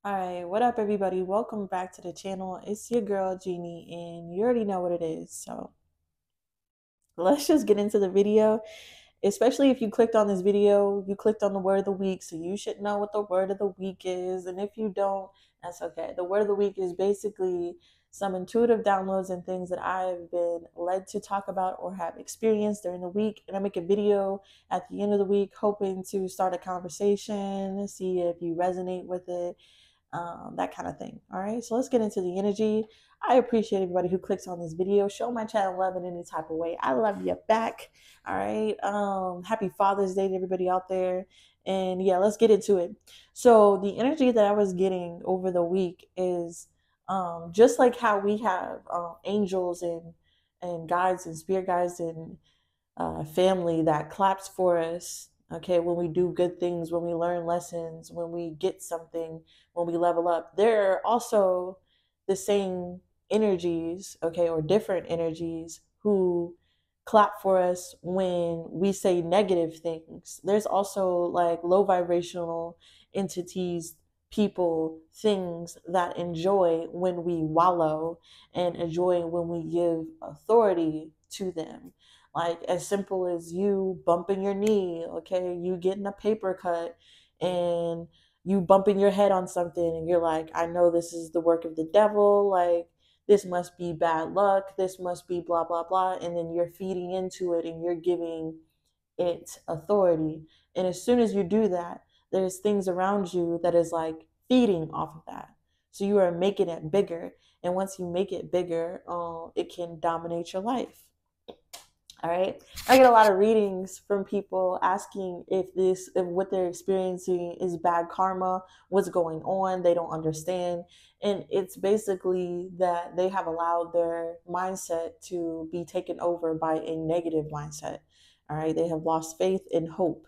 All right, what up, everybody? Welcome back to the channel. It's your girl, Jeannie, and you already know what it is. So let's just get into the video. Especially if you clicked on this video, you clicked on the word of the week, so you should know what the word of the week is. And if you don't, that's okay. The word of the week is basically some intuitive downloads and things that I've been led to talk about or have experienced during the week. And I make a video at the end of the week, hoping to start a conversation, see if you resonate with it, that kind of thing. All right, so let's get into the energy. I appreciate everybody who clicks on this video. Show my channel love in any type of way. I love you back. All right. Happy Father's Day to everybody out there. And yeah, let's get into it. So the energy that I was getting over the week is just like how we have angels and guides and spirit guides and family that claps for us. Okay, when we do good things, when we learn lessons, when we get something, when we level up, there are also the same energies, okay, or different energies who clap for us when we say negative things. There's also like low vibrational entities, people, things that enjoy when we wallow and enjoy when we give authority to them, like as simple as you bumping your knee, okay, you getting a paper cut and you bumping your head on something and you're like, I know this is the work of the devil, like this must be bad luck, this must be blah blah blah, and then you're feeding into it and you're giving it authority. And as soon as you do that, there's things around you that is like feeding off of that, so you are making it bigger. And once you make it bigger, it can dominate your life. All right. I get a lot of readings from people asking if what they're experiencing is bad karma, what's going on, they don't understand. And it's basically that they have allowed their mindset to be taken over by a negative mindset. All right. They have lost faith and hope.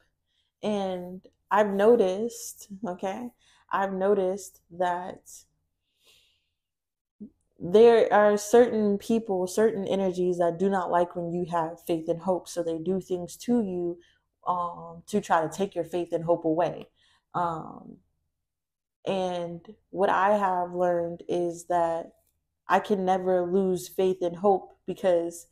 And I've noticed, okay, I've noticed that there are certain people, certain energies that do not like when you have faith and hope. So they do things to you to try to take your faith and hope away. Um, and what I have learned is that I can never lose faith and hope because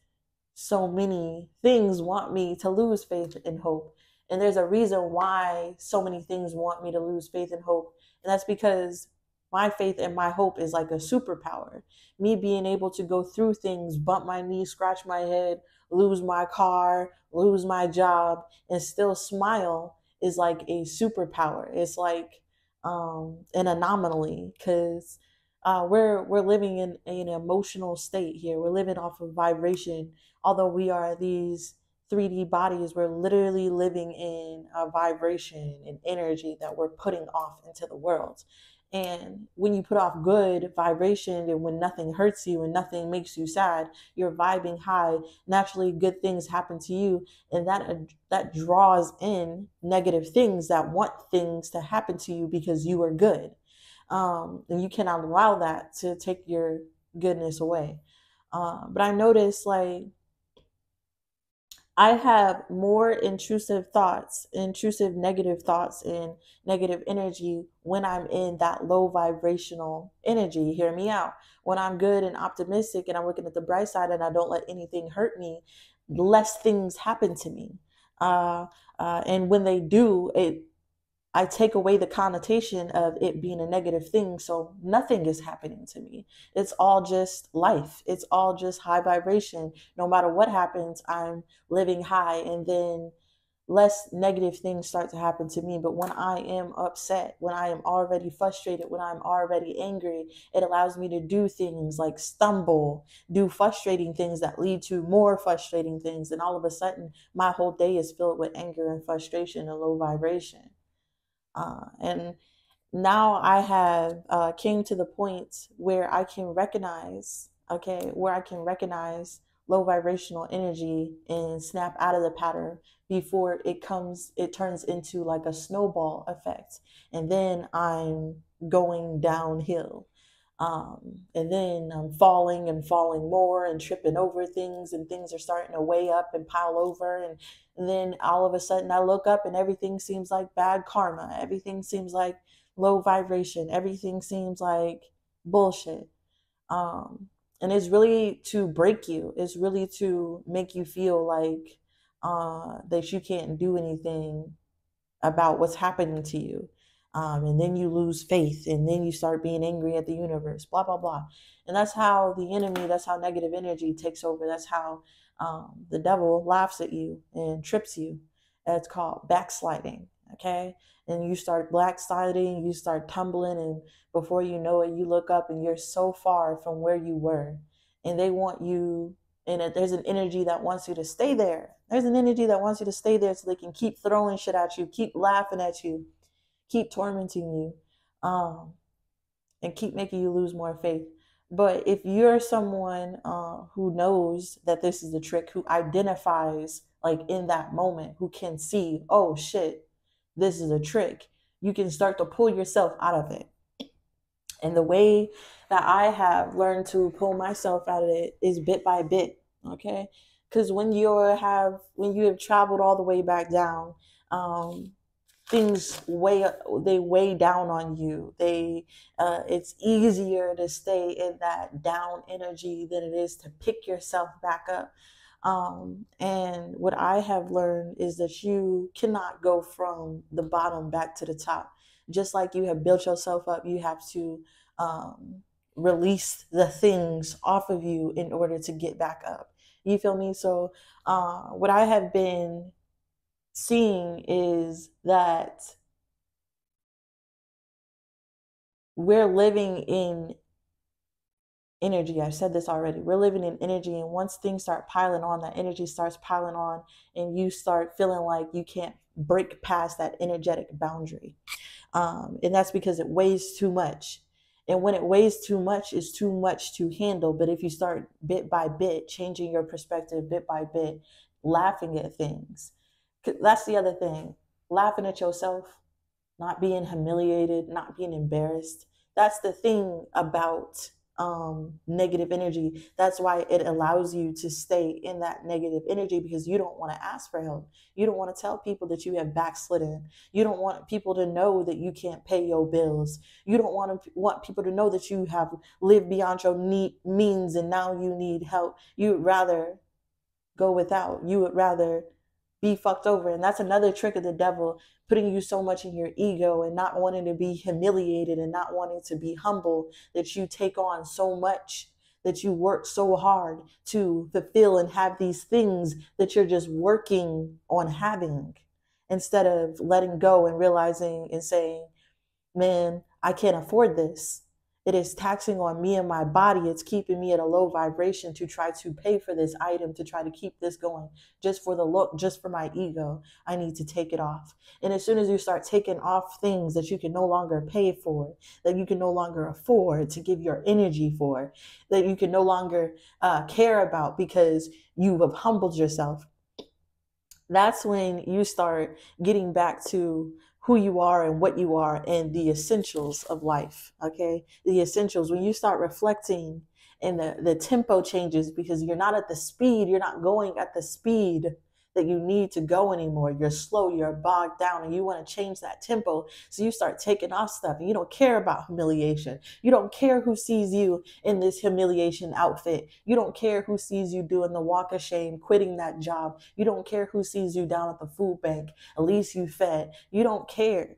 so many things want me to lose faith and hope. And there's a reason why so many things want me to lose faith and hope. And that's because my faith and my hope is like a superpower. Me being able to go through things, bump my knee, scratch my head, lose my car, lose my job, and still smile is like a superpower. It's like an anomaly because we're living in an emotional state here. We're living off of vibration. Although we are these 3D bodies, we're literally living in a vibration and energy that we're putting off into the world. And when you put off good vibration and when nothing hurts you and nothing makes you sad, you're vibing high, naturally good things happen to you. And that draws in negative things that want things to happen to you because you are good. And you cannot allow that to take your goodness away. But I noticed like I have more intrusive thoughts, intrusive negative thoughts, and negative energy when I'm in that low vibrational energy. Hear me out. When I'm good and optimistic and I'm looking at the bright side and I don't let anything hurt me, less things happen to me. Uh, and when they do, I take away the connotation of it being a negative thing. So nothing is happening to me. It's all just life. It's all just high vibration. No matter what happens, I'm living high. And then less negative things start to happen to me. But when I am upset, when I am already frustrated, when I'm already angry, it allows me to do things like stumble, do frustrating things that lead to more frustrating things. And all of a sudden, my whole day is filled with anger and frustration and low vibration. And now I have came to the point where I can recognize, okay, where I can recognize low vibrational energy and snap out of the pattern before it turns into like a snowball effect. And then I'm going downhill. And then I'm falling and falling more and tripping over things, and things are starting to weigh up and pile over. And then all of a sudden I look up and everything seems like bad karma. Everything seems like low vibration. Everything seems like bullshit. Um, and it's really to break you. It's really to make you feel like that you can't do anything about what's happening to you. And then you lose faith, and then you start being angry at the universe, blah, blah, blah. And that's how the enemy, that's how negative energy takes over. That's how the devil laughs at you and trips you. It's called backsliding, okay? And you start backsliding, you start tumbling, and before you know it, you look up and you're so far from where you were. And they want you, and there's an energy that wants you to stay there. There's an energy that wants you to stay there so they can keep throwing shit at you, keep laughing at you, keep tormenting you, and keep making you lose more faith. But if you're someone who knows that this is a trick, who identifies like in that moment, who can see, oh shit, this is a trick, you can start to pull yourself out of it. And the way that I have learned to pull myself out of it is bit by bit, okay? Because when you have traveled all the way back down, things weigh down on you. It's easier to stay in that down energy than it is to pick yourself back up. And what I have learned is that you cannot go from the bottom back to the top. Just like you have built yourself up, you have to release the things off of you in order to get back up. You feel me? So what I have been seeing is that we're living in energy. I said this already. We're living in energy, and once things start piling on, that energy starts piling on, and you start feeling like you can't break past that energetic boundary. And that's because it weighs too much. And when it weighs too much, it's too much to handle. But if you start bit by bit, changing your perspective bit by bit, laughing at things, that's the other thing. Laughing at yourself, not being humiliated, not being embarrassed. That's the thing about negative energy. That's why it allows you to stay in that negative energy, because you don't want to ask for help. You don't want to tell people that you have backslidden. You don't want people to know that you can't pay your bills. You don't want people to know that you have lived beyond your means and now you need help. You would rather go without. You would rather be fucked over. And that's another trick of the devil, putting you so much in your ego and not wanting to be humiliated and not wanting to be humble, that you take on so much, that you work so hard to fulfill and have these things that you're just working on having, instead of letting go and realizing and saying, man, I can't afford this. It is taxing on me and my body. It's keeping me at a low vibration to try to pay for this item, to try to keep this going, just for the look, just for my ego. I need to take it off. And as soon as you start taking off things that you can no longer pay for, that you can no longer afford to give your energy for, that you can no longer care about because you have humbled yourself, that's when you start getting back to who you are and what you are and the essentials of life. Okay, the essentials. When you start reflecting and the tempo changes, because you're not at the speed, you're not going at the speed that you need to go anymore. You're slow, you're bogged down, and you want to change that tempo. So you start taking off stuff, and you don't care about humiliation. You don't care who sees you in this humiliation outfit. You don't care who sees you doing the walk of shame, quitting that job. You don't care who sees you down at the food bank. At least you fed. You don't care.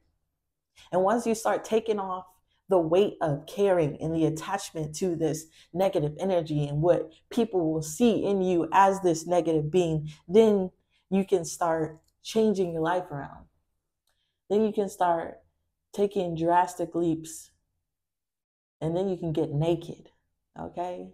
And once you start taking off the weight of caring and the attachment to this negative energy and what people will see in you as this negative being, then you can start changing your life around. Then you can start taking drastic leaps, and then you can get naked, okay?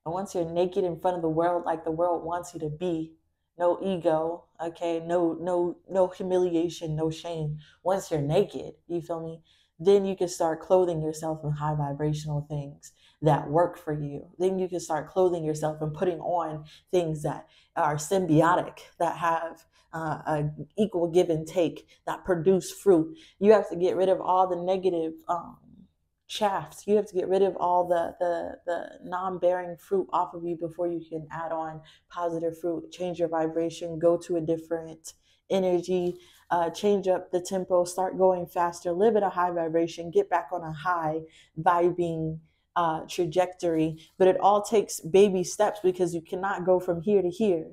And once you're naked in front of the world, like the world wants you to be, no ego, okay? No humiliation, no shame. Once you're naked, you feel me? Then you can start clothing yourself in high vibrational things that work for you. Then you can start clothing yourself and putting on things that are symbiotic, that have an equal give and take, that produce fruit. You have to get rid of all the negative shafts. You have to get rid of all the non-bearing fruit off of you before you can add on positive fruit, change your vibration, go to a different energy, change up the tempo, start going faster, live at a high vibration, get back on a high vibing trajectory. But it all takes baby steps, because you cannot go from here to here.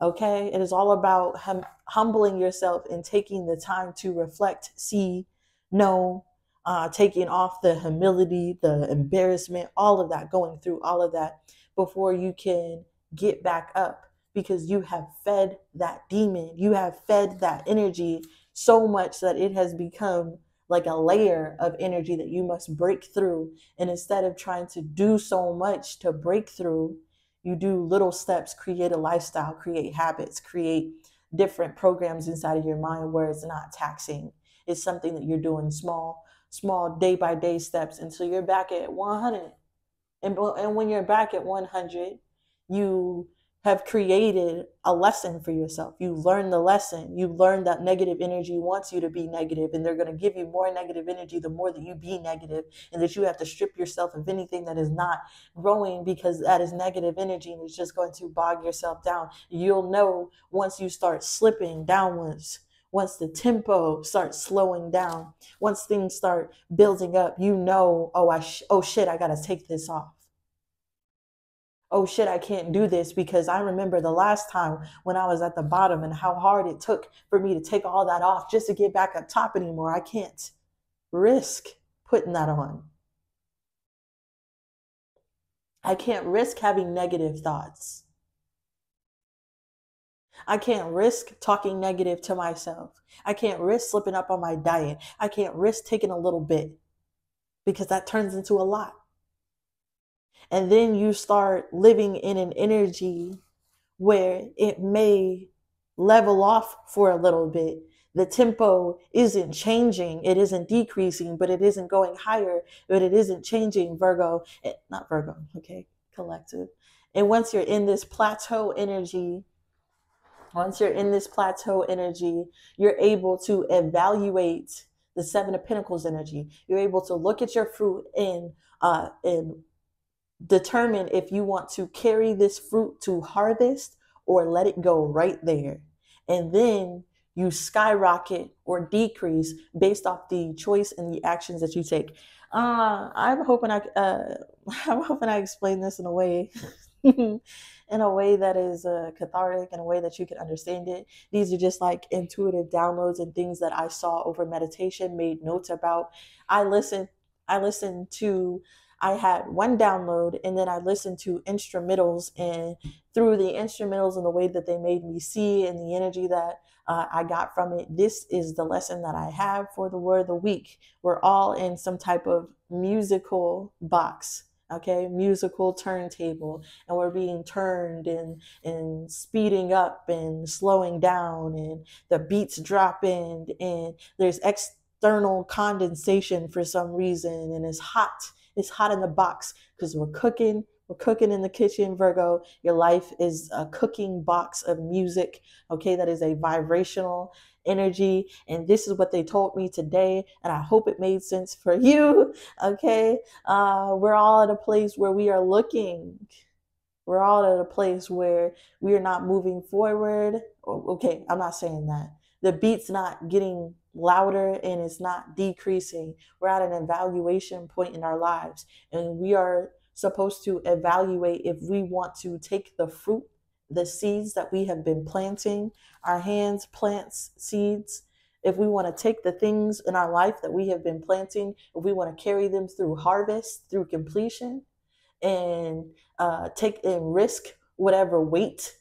Okay, it is all about humbling yourself and taking the time to reflect, see, know, taking off the humility, the embarrassment, all of that, going through all of that before you can get back up, because you have fed that demon, you have fed that energy so much that it has become like a layer of energy that you must break through. And instead of trying to do so much to break through, you do little steps, create a lifestyle, create habits, create different programs inside of your mind where it's not taxing. It's something that you're doing small day by day steps until you're back at 100. And when you're back at 100, you have created a lesson for yourself. You learn the lesson. You learn that negative energy wants you to be negative, and they're going to give you more negative energy the more that you be negative, and that you have to strip yourself of anything that is not growing, because that is negative energy and it's just going to bog yourself down. You'll know once you start slipping downwards, once the tempo starts slowing down, once things start building up, you know, oh shit, I got to take this off. Oh shit, I can't do this, because I remember the last time when I was at the bottom and how hard it took for me to take all that off just to get back up top anymore. I can't risk putting that on. I can't risk having negative thoughts. I can't risk talking negative to myself. I can't risk slipping up on my diet. I can't risk taking a little bit, because that turns into a lot. And then you start living in an energy where it may level off for a little bit. The tempo isn't changing, it isn't decreasing, but it isn't going higher, but it isn't changing, Virgo. Not Virgo, okay, collective. And once you're in this plateau energy, you're able to evaluate the Seven of Pentacles energy. You're able to look at your fruit and determine if you want to carry this fruit to harvest or let it go right there. And then you skyrocket or decrease based off the choice and the actions that you take. I'm hoping I explain this in a way in a way that is cathartic, in a way that you can understand it. These are just like intuitive downloads and things that I saw over meditation, made notes about. I had one download, and then I listened to instrumentals, and through the instrumentals and the way that they made me see and the energy that I got from it, this is the lesson that I have for the word of the week. We're all in some type of musical box, okay, musical turntable, and we're being turned and speeding up and slowing down, and the beats drop in, and there's external condensation for some reason, and it's hot in the box because we're cooking in the kitchen, Virgo. Your life is a cooking box of music, okay? That is a vibrational energy, and this is what they told me today, and I hope it made sense for you, okay? We're all at a place where we are looking. We're all at a place where we are not moving forward. Okay, I'm not saying that. The beat's not getting louder and it's not decreasing. We're at an evaluation point in our lives, and we are supposed to evaluate if we want to take the fruit, the seeds that we have been planting. Our hands plants seeds. If we want to take the things in our life that we have been planting, if we want to carry them through harvest, through completion, and take and risk whatever weight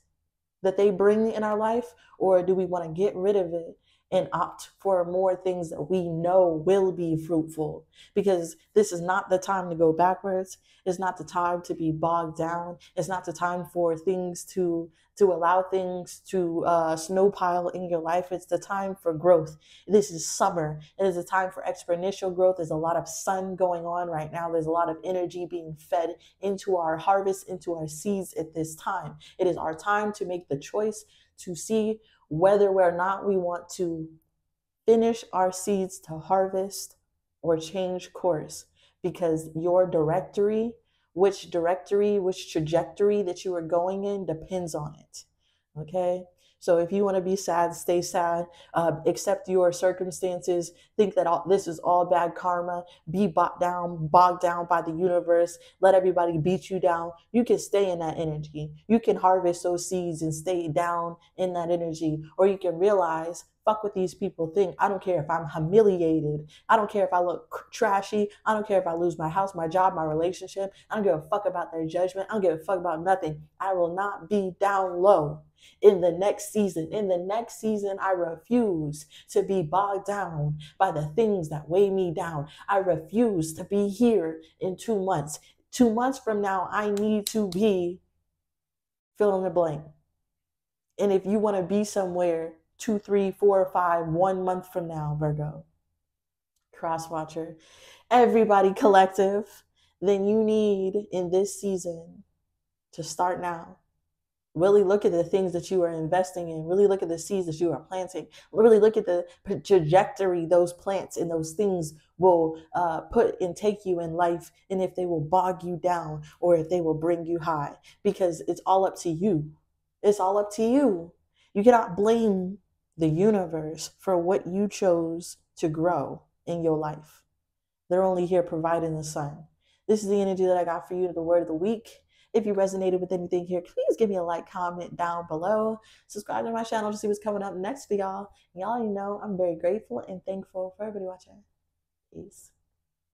that they bring in our life, or do we want to get rid of it and opt for more things that we know will be fruitful? Because this is not the time to go backwards. It's not the time to be bogged down. It's not the time for things to allow things to snowpile in your life. It's the time for growth. This is summer. It is a time for exponential growth. There's a lot of sun going on right now. There's a lot of energy being fed into our harvest, into our seeds at this time. It is our time to make the choice to see whether or not we want to finish our seeds to harvest or change course, because your directory, which trajectory that you are going in depends on it. Okay. So if you want to be sad, stay sad. Accept your circumstances. Think that this is all bad karma. Be bogged down by the universe. Let everybody beat you down. You can stay in that energy. You can harvest those seeds and stay down in that energy. Or you can realize, fuck what these people think. I don't care if I'm humiliated. I don't care if I look trashy. I don't care if I lose my house, my job, my relationship. I don't give a fuck about their judgment. I don't give a fuck about nothing. I will not be down low in the next season. In the next season, I refuse to be bogged down by the things that weigh me down. I refuse to be here in 2 months. 2 months from now, I need to be fill in the blank. And if you want to be somewhere 2, 3, 4, 5, 1 month from now, Virgo, cross watcher, everybody collective, then you need in this season to start now. Really look at the things that you are investing in. Really look at the seeds that you are planting. Really look at the trajectory those plants and those things will put and take you in life, and if they will bog you down or if they will bring you high, because it's all up to you. It's all up to you. You cannot blame the universe for what you chose to grow in your life. They're only here providing the sun. This is the energy that I got for you, the word of the week. If you resonated with anything here, please give me a like, comment down below. Subscribe to my channel to see what's coming up next for y'all. Y'all, you know, I'm very grateful and thankful for everybody watching. Peace.